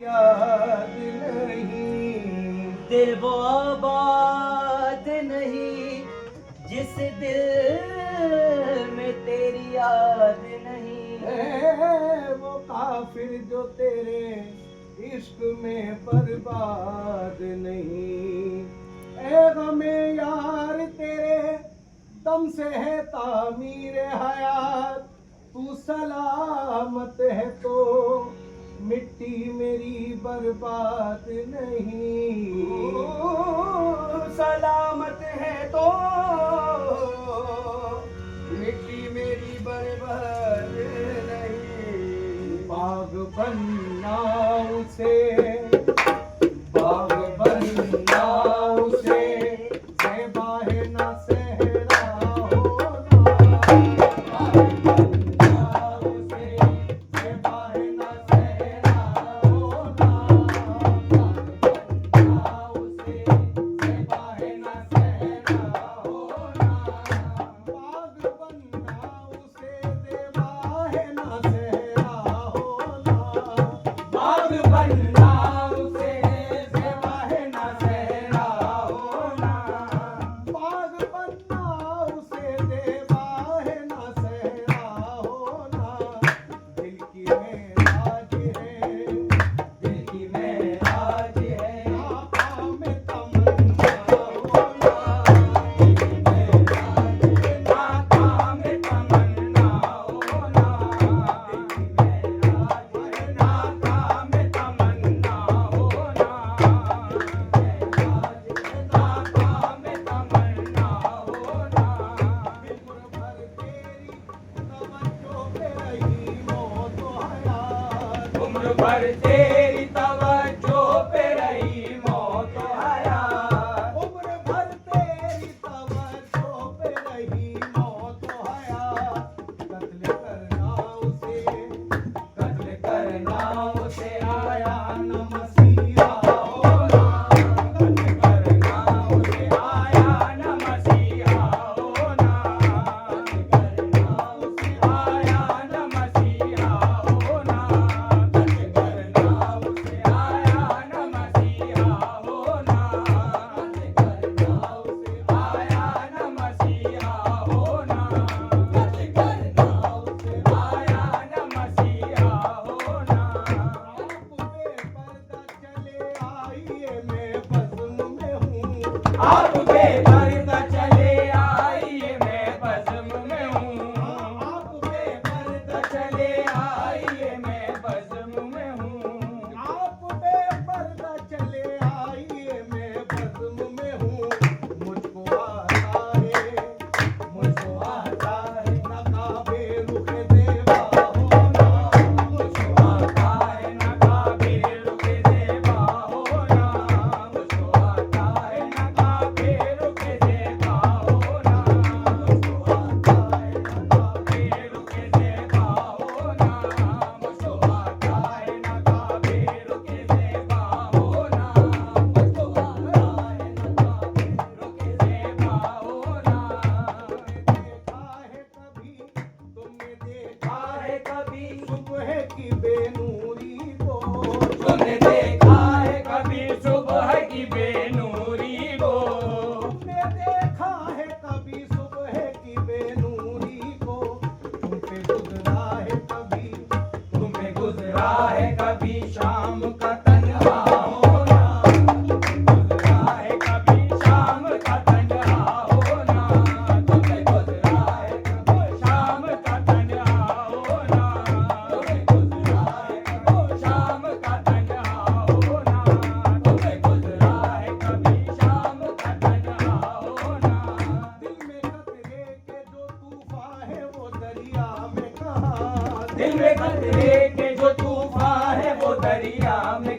याद नहीं दिल वो आबाद नहीं जिस दिल में तेरी याद नहीं। है वो काफिर जो तेरे इश्क में बर्बाद नहीं। ए गमे यार तेरे दम से है तामीर हयात, तू सलामत है तो मिट्टी मेरी बर्बाद नहीं। सलामत है तो मिट्टी मेरी बर्बाद नहीं। बाग बनना उसे, बाग बनना उसे, ज़ेबा है ना सहरा होना। बाग बनना उसे, ज़ेबा है ना सहरा होना। बाग बनना उसे, ज़ेबा है ना सहरा होना। बाग बनना उसे, ज़ेबा है ना सहरा होना। बाग बनना उसे, ज़ेबा है ना सहरा होना। बाग बनना उसे, ज़ेबा है ना सहरा होना। दिल की मेराज है, दिल की मेराज है, आँखों में तमन्ना होना। दिल की मेराज है, आँखों में तमन्ना होना। दिल की मेराज है, आँखों में तमन्ना होना। उम्र भर तेरी तवज्जो पे रही मौत हयात। उम्र भर तेरी तवज्जो पे रही मौत हयात। कत्ल करना उसे, कत्ल करना उसे आया न मसीहा होना। कत्ल करना उसे आया न मसीहा होना। कत्ल करना उसे आया न मसीहा होना। कत्ल करना उसे आया न मसीहा होना। कत्ल करना उसे आया न मसीहा होना। कत्ल करना उसे आया न मसीहा होना। आप बेपर्दा चले आइए मैं बज़्म में हूँ। आप बेपर्दा चले आइए मैं बज़्म में हूँ। आप बेपर्दा चले आइए मैं बज़्म में हूँ। मुझको आता है, मुझको आता है नकाबे रुख़ ज़ेबा होना। मुझको आता है नकाबे रुख़ ज़ेबा होना। मुझको आता है नकाबे रुख़ ज़ेबा होना। मुझको आता है नकाबे रुख़ ज़ेबा होना। मुझको आता है नकाबे रुख़ ज़ेबा होना। मुझको आता है नकाबे रुख़ ज़ेबा होना। तुमने देखा है कभी सुबह की बेनूरी को। तुमने देखा है कभी सुबह की बेनूरी को। तुमने देखा है कभी सुबह की बेनूरी को। तुम पे गुजरा है कभी, तुम पे गुजरा है कभी शाम का तन्हा होना। गुजरा है कभी शाम का तन्हा होना। तुम पे गुजरा है कभी शाम का तन्हा होना। तुम पे गुजरा है कभी शाम का तन्हा होना। तुम पे गुजरा है कभी शाम का तन्हा होना। दिल में कतरे के जो तूफान है वो दरिया में कहाँ। दिल में कतरे के जो तूफान है वो दरिया में